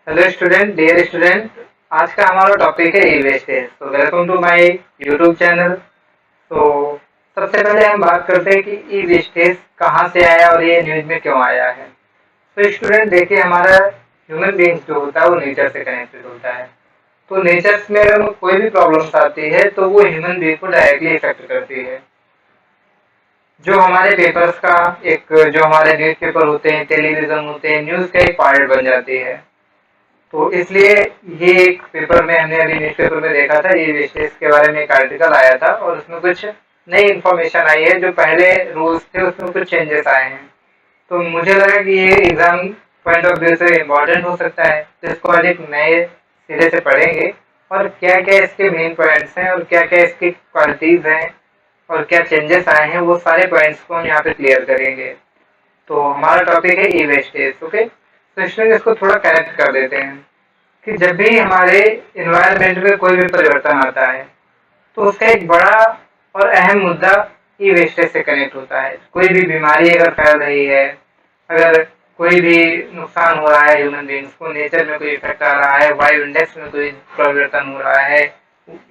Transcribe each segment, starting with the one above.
Hello student, dear student. आज का हमारा टॉपिक है ई वेस्टेज। तो welcome to my YouTube channel. तो सबसे पहले हम बात करते हैं कि ई वेस्टेज कहाँ से आया और ये न्यूज में क्यों आया है। तो स्टूडेंट देखिए, हमारा ह्यूमन बींग्स जो होता है वो नेचर से कनेक्टेड होता है। तो नेचर में अगर कोई भी प्रॉब्लम्स आती है तो वो ह्यूमन बींग को डायरेक्टली इफेक्ट करती है। जो हमारे पेपर्स का एक जो हमारे न्यूज पेपर होते हैं, टेलीविजन होते हैं, न्यूज का एक पार्ट बन जाती है। तो इसलिए ये एक पेपर में हमने अभी न्यूज पेपर में देखा था, ये वेस्टेज के बारे में एक आर्टिकल आया था और उसमें कुछ नई इन्फॉर्मेशन आई है। जो पहले रूल्स थे उसमें कुछ चेंजेस आए हैं। तो मुझे लगा कि ये एग्जाम पॉइंट ऑफ व्यू से इम्पोर्टेंट हो सकता है, तो इसको आज एक नए सिरे से पढ़ेंगे और क्या क्या इसके मेन पॉइंट्स हैं और क्या क्या इसकी क्वालिटीज हैं और क्या चेंजेस आए हैं, वो सारे पॉइंट्स को हम यहाँ पे क्लियर करेंगे। तो हमारा टॉपिक है ई वेस्टेज। ओके, तो इसमें इसको थोड़ा कनेक्ट कर देते हैं कि जब भी हमारे इन्वायरमेंट में कोई भी परिवर्तन आता है तो उसका एक बड़ा और अहम मुद्दा ई वेस्टेज से कनेक्ट होता है। कोई भी बीमारी अगर फैल रही है, अगर कोई भी नुकसान हो रहा है ह्यूमन बींग्स को, नेचर में कोई इफेक्ट आ रहा है, वायु इंडेक्स में कोई परिवर्तन हो रहा है,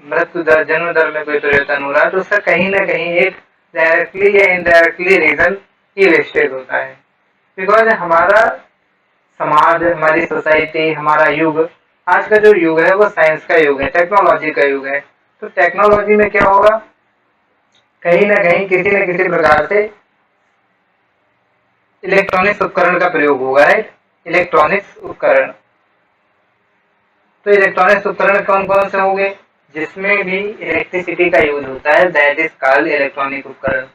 मृत्यु दर, जन्म दर में कोई परिवर्तन हो रहा है, तो उसका कहीं ना कहीं एक डायरेक्टली या इनडायरेक्टली रीजन ई वेस्टेज होता है। बिकॉज हमारा समाज, हमारी सोसाइटी, हमारा युग, आज का जो युग है वो साइंस का युग है, टेक्नोलॉजी का युग है। तो टेक्नोलॉजी में क्या होगा, कहीं ना कहीं किसी न किसी प्रकार से इलेक्ट्रॉनिक्स उपकरण का प्रयोग होगा, राइट। इलेक्ट्रॉनिक्स उपकरण, तो इलेक्ट्रॉनिक्स उपकरण कौन कौन से होंगे, जिसमें भी इलेक्ट्रिसिटी का यूज होता है, दैट इज कॉल्ड इलेक्ट्रॉनिक उपकरण।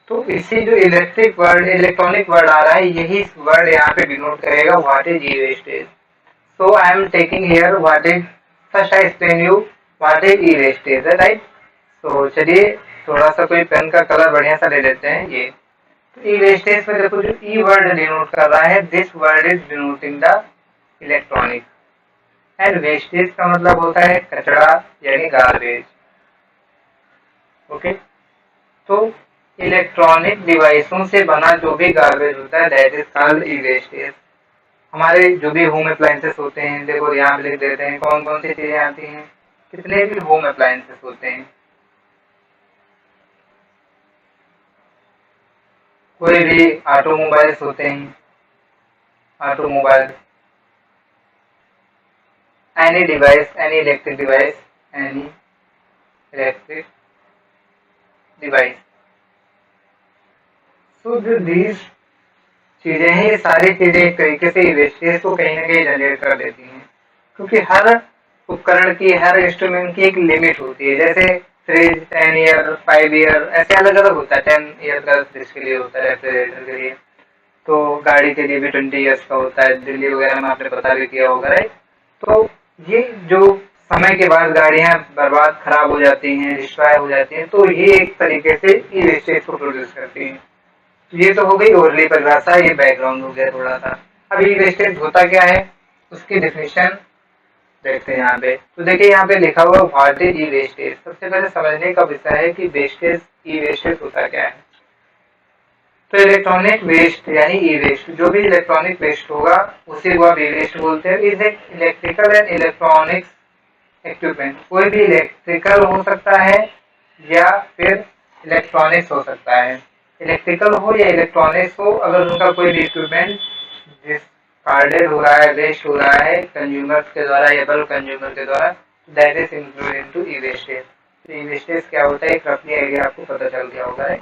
तो इसी जो इलेक्ट्रिक वर्ड, इलेक्ट्रॉनिक वर्ड आ रहा है, यही वर्ड यहाँ पे डिनोट करेगा what is e wastage. So I am taking here what is, first I explain you what is e-wastage, right? So चलिए थोड़ा सा कोई पेन का कलर बढ़िया सा ले लेते हैं। ये ई वेस्टेज में देखो, जो ई वर्ड डिनोट कर रहा है, this word is denoting the electronic, and wastage का मतलब होता है कचरा यानी गार्बेज। ओके, तो इलेक्ट्रॉनिक डिवाइसों से बना जो भी गार्बेज होता है that is called E wastage. हमारे जो भी होम अप्लायंसेस होते हैं, देखो यहाँ पे लिख देते हैं कौन कौन सी चीजें आती हैं, कितने भी होम अप्लायंसेस होते हैं। कोई भी ऑटोमोबाइल्स होते हैं, automobile, any device, any electric device, any electric device. So जो दीज चीजें हैं, ये सारी चीजें एक तरीके से वेस्टेज को कहीं ना कहीं जनरेट कर देती हैं, क्योंकि हर उपकरण की, हर इंस्ट्रूमेंट की एक लिमिट होती है। जैसे फ्रिज 10 ईयर, 5 ईयर, ऐसे अलग अलग होता है। 10 ईयर का फ्रिज के लिए होता है, रेफ्रिजरेटर के लिए। तो गाड़ी के लिए भी 20 ईयर्स का होता है, दिल्ली वगैरह में आपने पता भी किया होगा, राइट। तो ये जो समय के बाद गाड़ियां बर्बाद, खराब हो जाती हैं, डिस्ट्रॉय हो जाती हैं, तो ये एक तरीके से ई वेस्टेज को प्रोड्यूस करती हैं। ये तो हो गई ओरली परिभाषा, ये बैकग्राउंड हो गया थोड़ा सा। अब ई वेस्टेज होता क्या है, उसकी डेफिनेशन देखते हैं यहाँ पे। तो देखिए यहाँ पे लिखा हुआ व्हाट इज ई वेस्टेज। सबसे पहले समझने का विषय है कि वेस्टेज, ई वेस्टेज होता क्या है। तो इलेक्ट्रॉनिक वेस्ट यानी ई वेस्ट, जो भी इलेक्ट्रॉनिक वेस्ट होगा उसे वो ई वेस्ट बोलते हैं। Is electrical and electronics equipment, कोई भी इलेक्ट्रिकल हो सकता है या फिर इलेक्ट्रॉनिक्स हो सकता है। इलेक्ट्रिकल हो या इलेक्ट्रॉनिक्स हो, अगर उनका कोई भी इक्विपमेंट डिस्कार्डेड हो रहा है, वेस्ट हो रहा है कंज्यूमर के द्वारा या बल्क कंज्यूमर के द्वारा, that is included into E wastage. तो ई वेस्टेज क्या होता है, एक रफली आइडिया आपको पता चल गया होगा।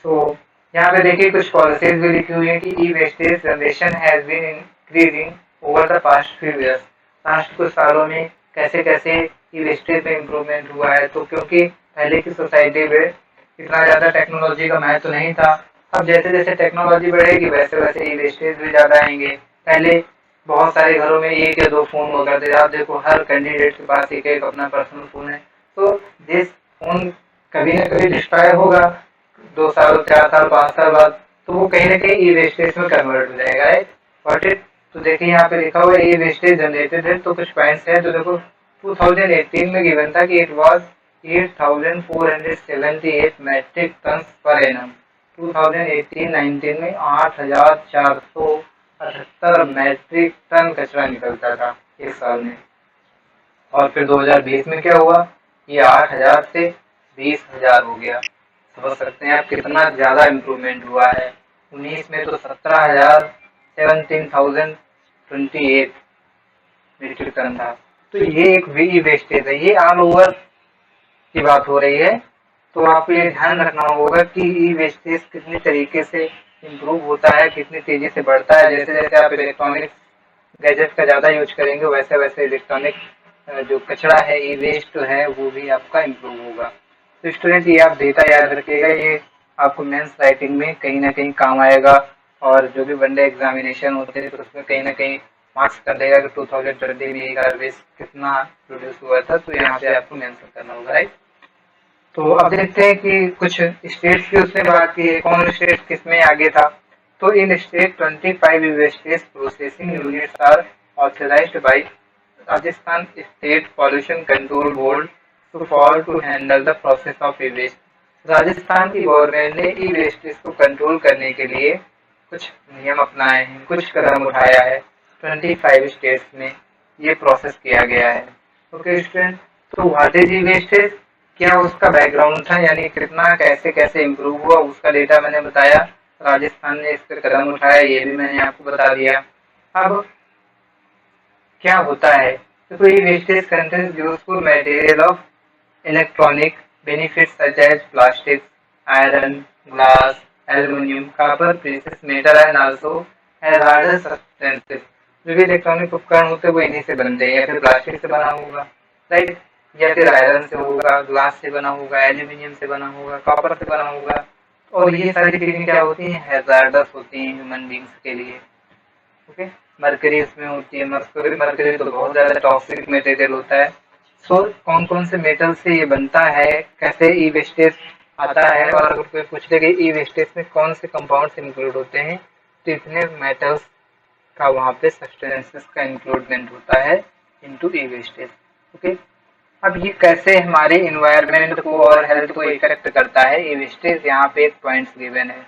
सो यहाँ पे देखिए कुछ पॉलिसीज भी लिखी हुई है कि E wastage generation has been increasing over the past few years. Last कुछ सालों में कैसे कैसे ई वेस्टेज में इम्प्रूवमेंट हुआ है। तो क्योंकि पहले की सोसाइटी में इतना ज्यादा टेक्नोलॉजी का महत्व तो नहीं था। अब जैसे जैसे टेक्नोलॉजी बढ़ेगी वैसे वैसे ई वेस्टेज भी ज्यादा आएंगे। पहले बहुत सारे घरों में एक या दो फोन हुआ करते थे, आप देखो हर कैंडिडेट के पास एक एक अपना पर्सनल फोन है। तो जिस फोन कभी ना कभी डिस्ट्रॉय होगा 2 साल, 4 साल, 5 साल बाद, तो वो कहीं ना कहीं ई वेस्टेज में कन्वर्ट हो जाएगा, राइट। वॉट इट, तो देखिए यहाँ पे लिखा हुआ है ई वेस्टेज जनरेटेड है। तो कुछ पॉइंट्स है, तो देखो 2018 में गिवन था कि it was 8478 metric tonne per annum. 2018-19 में 8478 78 मैट्रिक टन कचरा निकलता था एक साल में। और फिर 2020 में क्या हुआ, ये 8,000 से 20,000 हो गया। समझ सकते हैं आप कितना ज्यादा इम्प्रूवमेंट हुआ है। 19 में तो 17,000 17,028 मीट्रिक टन था। तो ये एक वी वेस्टेज है, ये ऑल ओवर की बात हो रही है। तो आपको ये ध्यान रखना होगा कि ई वेस्टेज कितने तरीके से इम्प्रूव होता है, कितनी तेजी से बढ़ता है। जैसे जैसे आप इलेक्ट्रॉनिक्स गैजेट का ज्यादा यूज करेंगे वैसे वैसे इलेक्ट्रॉनिक जो कचरा है, ई वेस्ट है, वो भी आपका इम्प्रूव होगा। तो स्टूडेंट ये आप डेटा याद रखिएगा, ये आपको मेंस राइटिंग में कहीं ना कहीं काम आएगा। और जो भी वनडे एग्जामिनेशन होते हैं तो उसमें कहीं ना कहीं मार्क्स कर देगा कि 2020 में गार्बेज कितना प्रोड्यूस हुआ था। तो यहाँ पे आपको मेंशन करना होगा, राइट। तो अब देखते हैं कि कुछ स्टेट्स की उसने बात की है, कौन स्टेट किसमें आगे था। तो in state 25 wastage processing units are authorised by Rajasthan state pollution control board to for to handle the process of e waste. Rajasthan की गवर्नमेंट ने ई वेस्टेज को कंट्रोल करने के लिए कुछ नियम अपनाए हैं, कुछ कदम उठाया है। 25 स्टेट्स में ये प्रोसेस किया गया है। ओके स्टूडेंट, तो व्हाट इज ई वेस्टेज, क्या उसका बैकग्राउंड था, यानी कितना कैसे कैसे इम्प्रूव हुआ उसका डेटा मैंने बताया। राजस्थान ने इस पर कदम उठाया, ये भी मैंने आपको बता दिया। अब क्या होता है, तो ये wastage contains useful material of electronic benefits such as plastic, iron, glass, aluminium, copper, precious metal and also hazardous substances. जो भी इलेक्ट्रॉनिक उपकरण होते हैं वो इन्हीं से बनते हैं, या फिर प्लास्टिक से बना होगा, राइट, या फिर आयरन से होगा, ग्लास से बना होगा, एल्यूमिनियम से बना होगा, कॉपर से बना होगा। और ये सारी चीजें क्या होती हैं, हैजार्डस होती हैं ह्यूमन बींग्स के लिए। ओके, मरकरी इसमें होती है, मरकरी मरकरी तो बहुत ज्यादा टॉक्सिक मटेरियल होता है। सो कौन कौन से मेटल से ये बनता है, कैसे ई वेस्टेज आता है, और अगर कोई पूछे कि ई वेस्टेज में कौन से कंपाउंड्स इंक्लूड होते हैं, तो इतने मेटल्स का वहाँ पे सब्सटेंसेस का इंक्लूडमेंट होता है इनटू ई वेस्टेज। ओके, अब ये कैसे हमारे इन्वायरमेंट को और हेल्थ को इफेक्ट करता है ई वेस्टेज, यहाँ पे एक पॉइंट्स गिवन है।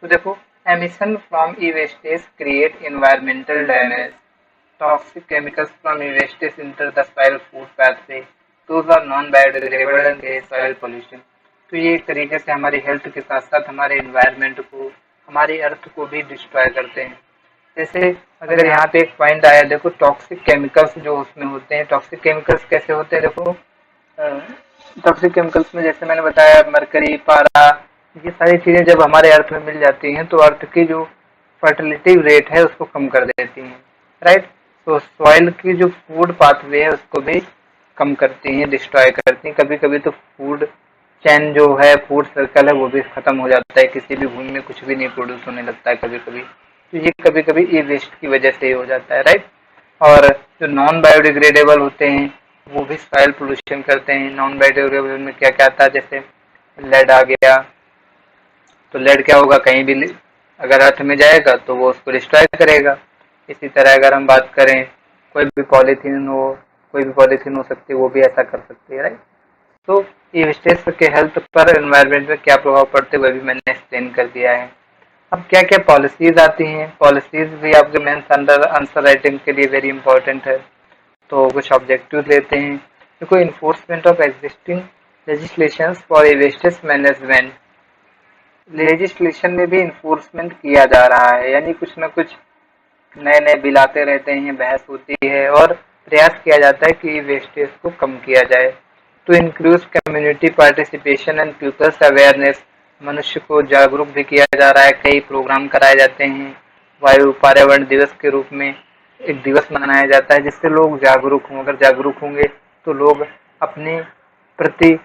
तो देखो, emission from E wastage create environmental damage, toxic chemicals from e-wastes enter the soil food pathway, those are non-biodegradable and they soil pollution। तो ये एक तरीके से हमारी हेल्थ के साथ साथ हमारे इन्वायरमेंट को, हमारी अर्थ को भी डिस्ट्रॉय करते हैं। जैसे अगर यहाँ पे एक पॉइंट आया, देखो टॉक्सिक केमिकल्स जो उसमें होते हैं, टॉक्सिक केमिकल्स कैसे होते हैं, देखो टॉक्सिक केमिकल्स में जैसे मैंने बताया मरकरी, पारा, ये सारी चीजें जब हमारे अर्थ में मिल जाती हैं तो अर्थ की जो फर्टिलिटी रेट है उसको कम कर देती हैं, राइट। तो सॉइल की जो फूड पाथवे है उसको भी कम करती हैं, डिस्ट्रॉय करती हैं। कभी कभी तो फूड चैन जो है, फूड सर्कल है, वो भी खत्म हो जाता है, किसी भी भूमि में कुछ भी नहीं प्रोड्यूस होने लगता है कभी कभी। तो ये कभी कभी ई वेस्ट की वजह से ही हो जाता है, राइट। और जो नॉन बायोडिग्रेडेबल होते हैं वो भी सॉइल पोल्यूशन करते हैं। नॉन बायोडिग्रेडेबल में क्या क्या आता है, जैसे लेड आ गया, तो लेड क्या होगा, कहीं भी अगर अर्थ में जाएगा तो वो उसको डिस्ट्रॉय करेगा। इसी तरह अगर हम बात करें, कोई भी पॉलीथीन हो सकती है, वो भी ऐसा कर सकती है, राइट। तो ये वेस्टेज के हेल्थ पर, एनवायरनमेंट में क्या प्रभाव पड़ते हैं वो भी मैंने एक्सप्लेन कर दिया है। अब क्या क्या पॉलिसीज आती हैं, पॉलिसीज भी आपके मेंस अंडर आंसर राइटिंग के लिए वेरी इंपॉर्टेंट है। तो कुछ ऑब्जेक्टिव लेते हैं। देखो, enforcement of existing legislation for a wastage management, legislation में भी इन्फोर्समेंट किया जा रहा है, यानी कुछ न कुछ नए नए बिल आते रहते हैं, बहस होती है और प्रयास किया जाता है कि वेस्टेज को कम किया जाए। तो increase community participation and people's awareness, मनुष्य को जागरूक भी किया जा रहा है, कई प्रोग्राम कराए जाते हैं। वायु पर्यावरण दिवस के रूप में एक दिवस मनाया जाता है जिससे लोग जागरूक हों। अगर जागरूक होंगे तो लोग अपने प्रति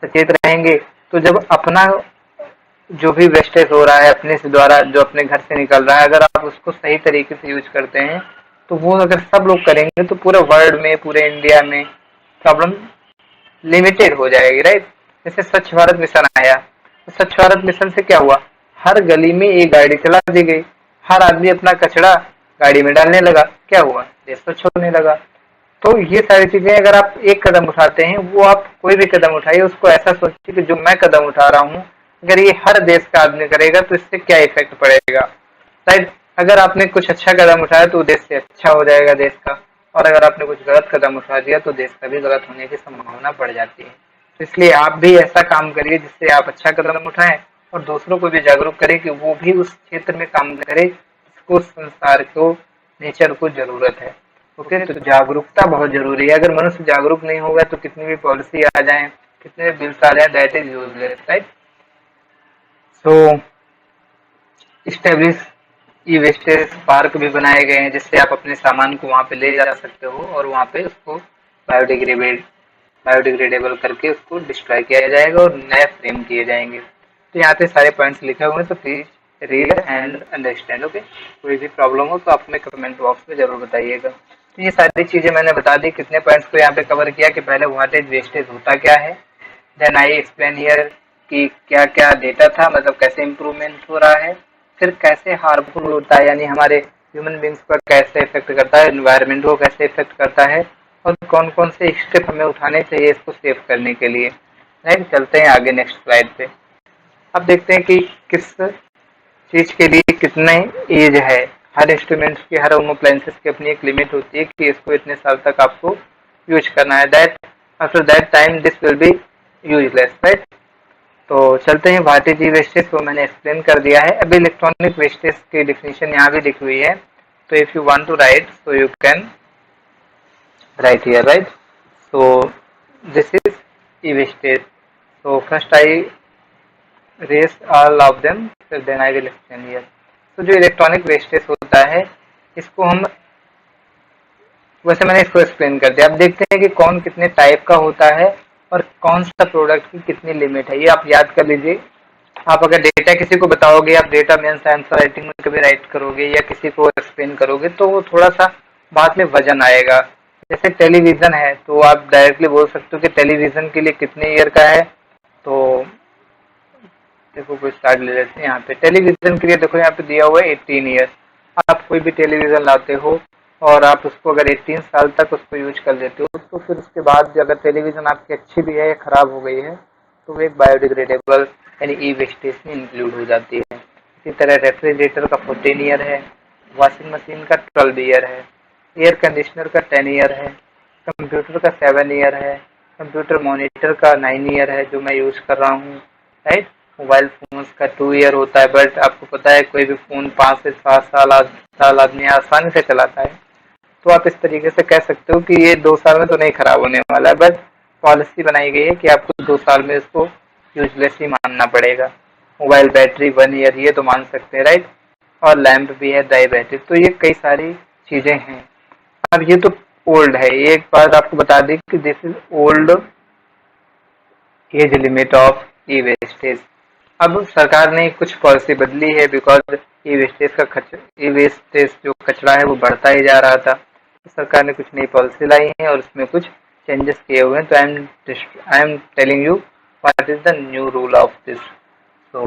सचेत रहेंगे। तो जब अपना जो भी वेस्टेज हो रहा है अपने से द्वारा, जो अपने घर से निकल रहा है, अगर आप उसको सही तरीके से यूज करते हैं तो वो अगर सब लोग करेंगे तो पूरे वर्ल्ड में, पूरे इंडिया में प्रॉब्लम लिमिटेड हो जाएगी, राइट। जैसे स्वच्छ भारत मिशन आया, तो स्वच्छ भारत मिशन से क्या हुआ, हर गली में एक गाड़ी चला दी गई, हर आदमी अपना कचरा गाड़ी में डालने लगा, क्या हुआ, देश स्वच्छ होने लगा। तो ये सारी चीजें अगर आप एक कदम उठाते हैं, वो आप कोई भी कदम उठाइए उसको ऐसा सोचिए कि जो मैं कदम उठा रहा हूँ अगर ये हर देश का आदमी करेगा तो इससे क्या इफेक्ट पड़ेगा, राइट। अगर आपने कुछ अच्छा कदम उठाया तो देश से अच्छा हो जाएगा देश का, और अगर आपने कुछ गलत कदम उठा दिया तो देश का भी गलत होने की संभावना बढ़ जाती है। तो इसलिए आप भी ऐसा काम करिए जिससे आप अच्छा कदम उठाएं और दूसरों को भी जागरूक करें कि वो भी उस क्षेत्र में काम करें जिसको संसार को, नेचर को जरूरत है। ओके, तो जागरूकता बहुत जरूरी है। अगर मनुष्य जागरूक नहीं होगा तो कितनी भी पॉलिसी आ जाए, कितने भी बिल्स आ जाए, that is useless, right. So establish E wastage park भी बनाए गए हैं जिससे आप अपने सामान को वहाँ पे ले जा सकते हो और वहाँ पे उसको बायोडिग्रेडेबल बायोडिग्रेडेबल करके उसको डिस्ट्रॉय किया जाएगा और नए फ्रेम किए जाएंगे। तो यहाँ पे सारे पॉइंट्स लिखे हुए हैं, तो please read and understand. Okay, कोई भी प्रॉब्लम हो तो आप हमें कमेंट बॉक्स में जरूर बताइएगा। तो ये सारी चीजें मैंने बता दी, कितने पॉइंट्स को यहाँ पे कवर किया कि पहले व्हाट इज वेस्टेज होता क्या है, देन आई एक्सप्लेन हियर कि क्या क्या डेटा था, मतलब कैसे इम्प्रूवमेंट हो रहा है, फिर कैसे हार्मफुल होता है, यानी हमारे ह्यूमन बींग्स पर कैसे इफेक्ट करता है, एनवायरनमेंट को कैसे इफेक्ट करता है, और कौन कौन से स्टेप हमें उठाने चाहिए इसको सेव करने के लिए। राइट, चलते हैं आगे नेक्स्ट स्लाइड पे। अब देखते हैं कि किस चीज के लिए कितने एज है। हर इंस्ट्रूमेंट्स की, हर होम अप्लायंसेस की अपनी एक लिमिट होती है कि इसको इतने साल तक आपको यूज करना है, that after that time this will be useless, right. तो चलते हैं व्हाट इज ई वेस्टेज, को मैंने एक्सप्लेन कर दिया है। अभी इलेक्ट्रॉनिक वेस्टेज की डिफिनेशन यहाँ भी लिखी हुई है, तो if you want to write so you can write here, right. So this is e wastage. so first I raise all of them, so then I will explain here। तो जो electronic wastage होता है इसको हम, वैसे मैंने इसको explain कर दिया। अब देखते हैं कि कौन कितने टाइप का होता है और कौन सा प्रोडक्ट की कितनी लिमिट है, ये आप याद कर लीजिए। आप अगर डेटा किसी को बताओगे, आप डेटा मेंस आंसर राइटिंग में कभी राइट करोगे या किसी को एक्सप्लेन करोगे तो वो थोड़ा सा बाद में वजन आएगा। जैसे टेलीविजन है तो आप डायरेक्टली बोल सकते हो कि टेलीविजन के लिए कितने ईयर का है। तो देखो कोई स्टार्ट ले लेते हैं, यहाँ पे टेलीविजन के लिए देखो यहाँ पे दिया हुआ है 18 ईयर। आप कोई भी टेलीविजन लाते हो और आप उसको अगर 18 साल तक उसको यूज कर लेते हो तो फिर उसके बाद अगर टेलीविजन आपकी अच्छी भी है या खराब हो गई है तो वो एक बायोडिग्रेडेबल यानी ई वेस्टेज में इंक्लूड हो जाती है। इसी तरह रेफ्रिजरेटर का 14 ईयर है, वॉशिंग मशीन का 12 ईयर है, एयर कंडीशनर का 10 ईयर है, कंप्यूटर का 7 ईयर है, कंप्यूटर मॉनिटर का 9 ईयर है जो मैं यूज कर रहा हूँ, राइट। मोबाइल फोन्स का 2 ईयर होता है, बट आपको पता है कोई भी फोन 5 से 7 साल आदमी आसानी से चलाता है। तो आप इस तरीके से कह सकते हो कि ये 2 साल में तो नहीं खराब होने वाला है, बट पॉलिसी बनाई गई है कि आपको 2 साल में इसको यूजलेस ही मानना पड़ेगा। मोबाइल बैटरी 1 ईयर, ये तो मान सकते हैं, राइट। और लैंप भी है, दाई बैटरी, तो ये कई सारी चीजें हैं। अब ये तो ओल्ड है, एक बात आपको बता दें कि this is old age limit of E wastage. अब सरकार ने कुछ पॉलिसी बदली है बिकॉज ई वेस्टेज जो कचरा है वो बढ़ता ही जा रहा था, तो सरकार ने कुछ नई पॉलिसी लाई है और उसमें कुछ चेंजेस किए हुए हैं। तो I am telling you what is the new rule of this. तो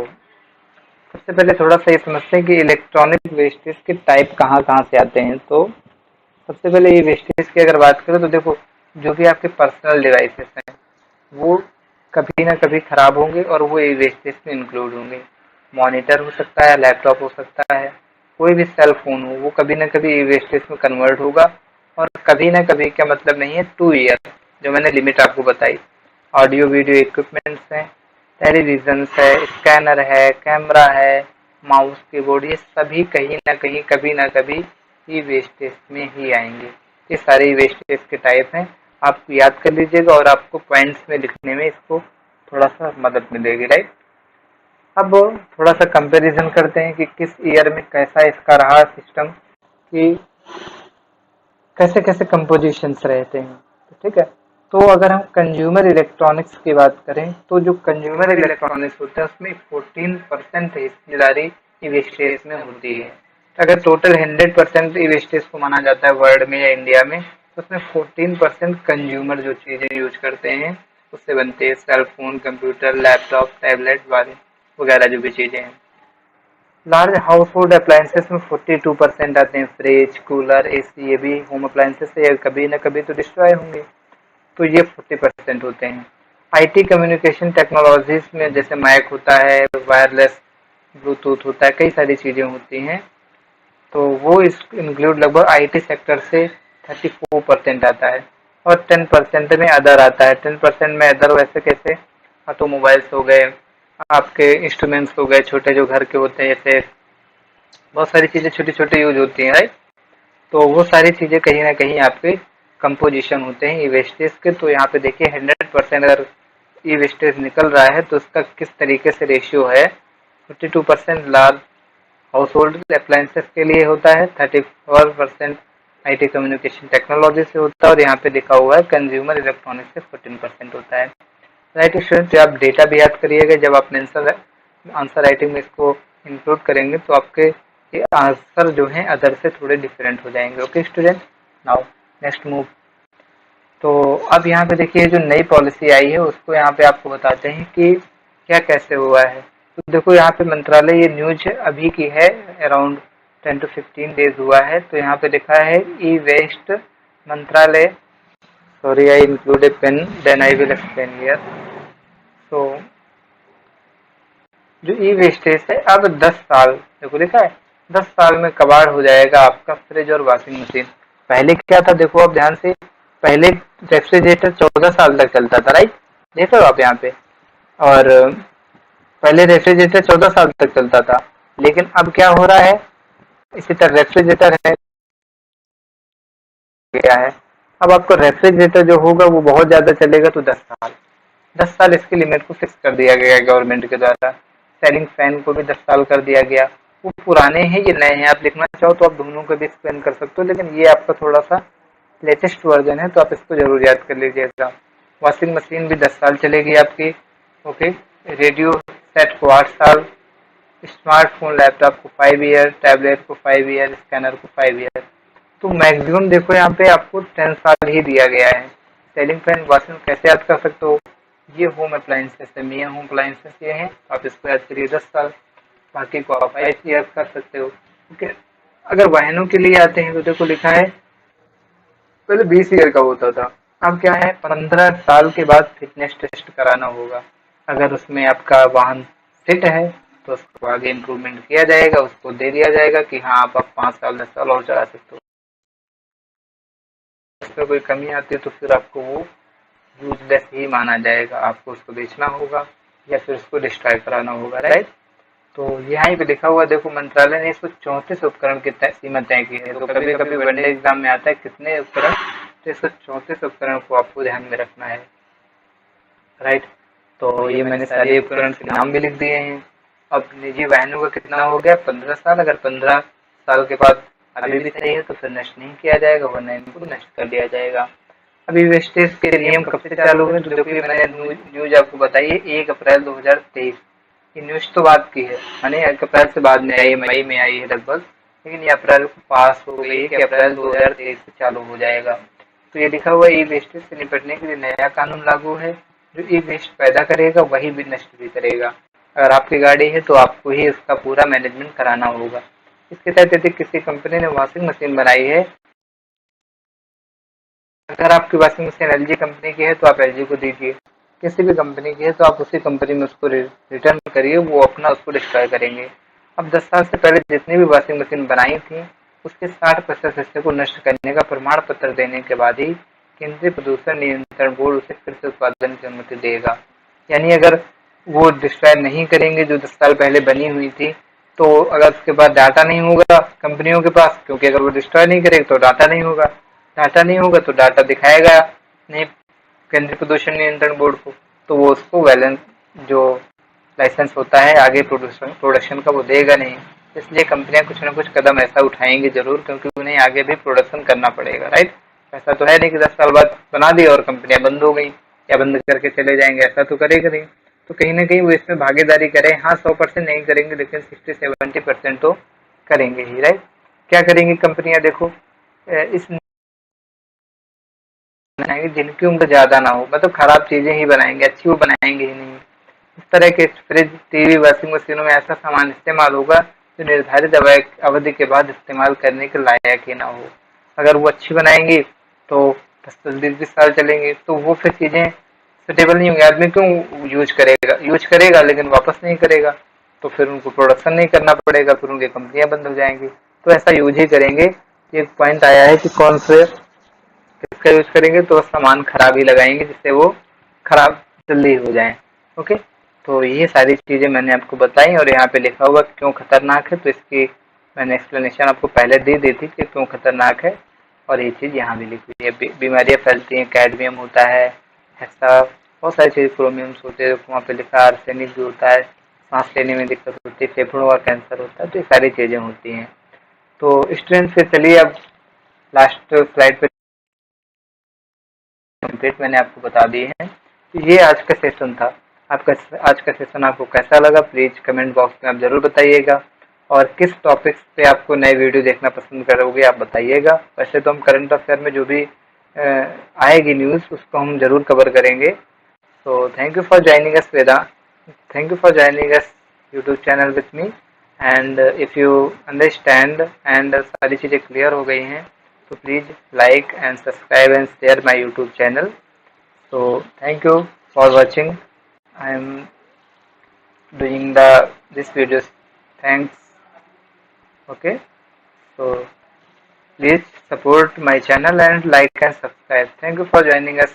सबसे पहले थोड़ा सा ये समझते हैं कि इलेक्ट्रॉनिक वेस्टेज के टाइप कहाँ कहाँ से आते हैं। तो सबसे पहले ये वेस्टेज की अगर बात करें तो देखो, जो भी आपके पर्सनल डिवाइसेस हैं वो कभी ना कभी खराब होंगे और वो ई वेस्टेज में इंक्लूड होंगे। मॉनिटर हो सकता है, लैपटॉप हो सकता है, कोई भी सेल फोन हो, वो कभी ना कभी ई वेस्टेज में कन्वर्ट होगा। और कभी ना कभी का मतलब नहीं है 2 ईयर, जो मैंने लिमिट आपको बताई। ऑडियो वीडियो इक्विपमेंट्स हैं, टेलीविजन है, स्कैनर है, कैमरा है, माउस कीबोर्ड, ये सभी कहीं ना कहीं कभी ना कभी ई वेस्टेज में ही आएंगे। ये सारे ई वेस्टेज के टाइप हैं, आप याद कर लीजिएगा और आपको पॉइंट्स में लिखने में इसको थोड़ा सा मदद मिलेगी, राइट। अब थोड़ा सा कंपैरिजन करते हैं कि किस ईयर में कैसा इसका रहा सिस्टम, कि कैसे कैसे कंपोजिशंस रहते हैं, तो ठीक है। तो अगर हम कंज्यूमर इलेक्ट्रॉनिक्स की बात करें तो जो कंज्यूमर इलेक्ट्रॉनिक्स होते हैं उसमें 14% हिस्सेदारी ई वेस्टेज में होती है। अगर टोटल 100% ई वेस्टेज को माना जाता है वर्ल्ड में या इंडिया में, तो उसमें 14% कंज्यूमर जो चीजें यूज करते हैं उससे बनते हैं, cell phone, computer, laptop, tablet वाले वगैरह जो भी चीजें हैं। लार्ज हाउस होल्ड अप्लायंसेस में 42% आते हैं, फ्रिज, कूलर, एसी, ये भी होम अप्लायंसेस है, कभी ना कभी तो डिस्ट्रॉय होंगे, तो ये 40% होते हैं। आईटी कम्युनिकेशन टेक्नोलॉजीज में जैसे मैक होता है, वायरलेस ब्लूटूथ होता है, कई सारी चीजें होती हैं, तो वो इस इंक्लूड लगभग आईटी सेक्टर से 34% आता है, और 10% में अदर आता है। 10% में अदर वैसे कैसे, ऑटोमोबाइल्स हो गए, आपके इंस्ट्रूमेंट्स हो गए छोटे जो घर के होते हैं, जैसे बहुत सारी चीजें छोटी छोटी यूज होती हैं, राइट। तो वो सारी चीजें कहीं ना कहीं आपके कंपोजिशन होते हैं ई वेस्टेज के। तो यहाँ पे देखिए 100% अगर ई वेस्टेज निकल रहा है तो उसका किस तरीके से रेशियो है। 52% लार्ज हाउस होल्ड अप्लायंसेस के लिए होता है, 34% आईटी कम्युनिकेशन टेक्नोलॉजी से होता है, और यहाँ पे लिखा हुआ है कंज्यूमर इलेक्ट्रॉनिक्स से 14% होता है। राइट स्टूडेंट, आप डेटा भी याद करिएगा, जब आप आंसर राइटिंग में इसको इंक्लूड करेंगे तो आपके ये आंसर जो है अदर से थोड़े डिफरेंट हो जाएंगे। Okay student, now next move. तो अब यहाँ पे देखिए जो नई पॉलिसी आई है उसको यहाँ पे आपको बताते हैं कि क्या कैसे हुआ है। तो देखो यहाँ पे मंत्रालय, ये न्यूज अभी की है, अराउंड 10 to 15 डेज हुआ है। तो यहाँ पे लिखा है ई वेस्ट मंत्रालय, sorry I include a pen then I will explain here. तो जो ई वेस्टेज है अब 10 साल, देखो लिखा है 10 साल में कबाड़ हो जाएगा आपका फ्रिज और वॉशिंग मशीन। पहले क्या था देखो आप ध्यान से, पहले रेफ्रिजरेटर 14 साल तक चलता था, राइट, देख रहे हो आप यहाँ पे। और पहले रेफ्रिजरेटर 14 साल तक चलता था, लेकिन अब क्या हो रहा है, इसी तरह रेफ्रिजरेटर है गया है, अब आपका रेफ्रिजरेटर जो होगा वो बहुत ज्यादा चलेगा, तो 10 साल, 10 साल इसकी लिमिट को फिक्स कर दिया गया है गवर्नमेंट के द्वारा। सेलिंग फैन को भी 10 साल कर दिया गया। वो पुराने हैं ये नए हैं, आप लिखना चाहो तो आप दोनों को भी एक्सप्लेन कर सकते हो, लेकिन ये आपका थोड़ा सा लेटेस्ट वर्जन है तो आप इसको जरूर याद कर लीजिएगा। वॉशिंग मशीन भी 10 साल चलेगी आपकी। ओके, रेडियो सेट को 8 साल, स्मार्टफोन लैपटॉप को 5 ईयर, टैबलेट को 5 ईयर, स्कैनर को 5 ईयर। तो मैक्सिमम देखो यहाँ पे आपको 10 साल ही दिया गया है। सेलिंग फैन वॉशिंग कैसे याद कर सकते हो, ये होम अप्लायंसेस है, मियाँ होम अप्लायंसेस ये हैं, आप इसको याद करिए 10 साल, बाकी को आप 5 ईयर कर सकते हो। ओके, अगर वाहनों के लिए आते हैं तो देखो लिखा है पहले 20 ईयर का होता था, अब क्या है 15 साल के बाद फिटनेस टेस्ट कराना होगा। अगर उसमें आपका वाहन फिट है तो उसको आगे इम्प्रूवमेंट किया जाएगा, उसको दे दिया जाएगा कि हाँ आप 5 साल 10 साल और चला सकते हो। उसमें कोई कमी आती है तो फिर आपको वो यूजलेस ही माना जाएगा, आपको उसको बेचना होगा या फिर उसको डिस्ट्रॉय कराना होगा, राइट। तो यहाँ पे लिखा हुआ देखो, मंत्रालय ने 134 उपकरण की सीमा तय की है। तो कभी कभी वनडे एग्जाम में आता है कितने उपकरण, तो 134 उपकरण को आपको ध्यान में रखना है, राइट। तो ये मैंने सारे उपकरण के नाम भी लिख दिए हैं। अब निजी वाहनों का कितना हो गया, 15 साल। अगर 15 साल के बाद अभी भी सही है तो फिर नष्ट नहीं किया जाएगा, वरना इनको नष्ट कर दिया जाएगा। अभी वेस्टेज के नियम कब से चालू हुए, तो देखो मैंने न्यूज आपको बताई है 1 अप्रैल 2023। ये न्यूज तो बात की है, यानी 1 अप्रैल से बाद में आई है, मई में आई है लगभग, लेकिन ये अप्रैल को पास हो गई है कि अप्रैल 2023 से चालू हो जाएगा। तो ये लिखा हुआ ई वेस्टेज से निपटने के लिए नया कानून लागू है, जो ई वेस्ट पैदा करेगा वही भी नष्ट भी करेगा। अगर आपकी गाड़ी है तो आपको ही उसका पूरा मैनेजमेंट कराना होगा। इसके तहत यदि किसी कंपनी ने वॉशिंग मशीन बनाई है, अगर आपकी वॉशिंग मशीन एलजी कंपनी की है तो आप एलजी को दीजिए, किसी भी कंपनी की है तो आप उसी कंपनी में उसको रिटर्न करिए, वो अपना उसको डिस्ट्रॉय करेंगे। अब 10 साल से पहले जितनी भी वॉशिंग मशीन बनाई थी उसके 60% हिस्से को नष्ट करने का प्रमाण पत्र देने के बाद ही केंद्रीय प्रदूषण नियंत्रण बोर्ड उसे फिर से उत्पादन की अनुमति देगा। यानी अगर वो डिस्ट्रॉय नहीं करेंगे जो 10 साल पहले बनी हुई थी, तो अगर उसके बाद डाटा नहीं होगा कंपनियों के पास, क्योंकि अगर वो डिस्ट्रॉय नहीं करेगी तो डाटा नहीं होगा, डाटा नहीं होगा तो डाटा दिखाएगा नहीं केंद्रीय प्रदूषण नियंत्रण बोर्ड को, तो वो उसको वैलेंस जो लाइसेंस होता है आगे प्रोडक्शन का वो देगा नहीं। इसलिए कंपनियां कुछ ना कुछ कदम ऐसा उठाएंगी जरूर, क्योंकि उन्हें आगे भी प्रोडक्शन करना पड़ेगा, राइट। ऐसा तो है नहीं कि 10 साल बाद बना दी और कंपनियां बंद हो गई या बंद करके चले जाएंगे, ऐसा तो करेगा नहीं। तो कहीं ना कहीं वो इसमें भागीदारी करें, हाँ 100% नहीं करेंगे लेकिन 60-70% तो करेंगे ही, राइट। क्या करेंगी कंपनियां, देखो इस बनाएंगे जिनकी उम्र ज्यादा ना हो, मतलब खराब चीजें ही बनाएंगे, अच्छी वो बनाएंगे ही नहीं। इस तरह के फ्रिज, टीवी, वॉशिंग मशीनों में ऐसा सामान इस्तेमाल होगा जो निर्धारित अवधि के बाद इस्तेमाल करने के लायक ही ना हो। अगर वो अच्छी बनाएंगी तो 10-20 साल चलेंगे, तो वो फिर चीजें सुटेबल नहीं होंगी, आदमी क्यों यूज करेगा लेकिन वापस नहीं करेगा, तो फिर उनको प्रोडक्शन नहीं करना पड़ेगा, फिर उनकी कंपनियां बंद हो जाएंगी। तो ऐसा यूज ही करेंगे। एक पॉइंट आया है कि कौन से किसका यूज करेंगे तो सामान खराब ही लगाएंगे जिससे वो खराब जल्दी हो जाए। ओके, तो ये सारी चीजें मैंने आपको बताई और यहाँ पे लिखा हुआ क्यों खतरनाक है, तो इसकी मैंने एक्सप्लेनेशन आपको पहले दे दी थी कि क्यों खतरनाक है, और ये चीज यहाँ भी लिखी हुई है। बीमारियां फैलती हैं, कैडमियम होता है, ऐसा बहुत सारी चीज, क्रोमियम्स होते हैं, वहाँ पे लिखा आर्सेनिक भी होता है, सांस लेने में दिक्कत होती है, फेफड़ों का कैंसर होता है, तो ये सारी चीजें होती हैं। तो स्ट्रेंथ से चलिए अब लास्ट स्लाइड पे कंप्लीट मैंने आपको बता दी है। ये आज का सेशन था। आपका आज का सेशन आपको कैसा लगा प्लीज कमेंट बॉक्स में आप जरूर बताइएगा, और किस टॉपिक्स पे आपको नए वीडियो देखना पसंद करोगे आप बताइएगा। वैसे तो हम करंट अफेयर में जो भी आएगी न्यूज़ उसको हम जरूर कवर करेंगे। तो thank you for joining us Veda, thank you for joining us YouTube channel with me, and if you understand and सारी चीज़ें क्लियर हो गई हैं तो please like and subscribe and share my YouTube channel. So thank you for watching. I am doing this videos. Thanks. Okay. So please support my channel and like and subscribe. Thank you for joining us.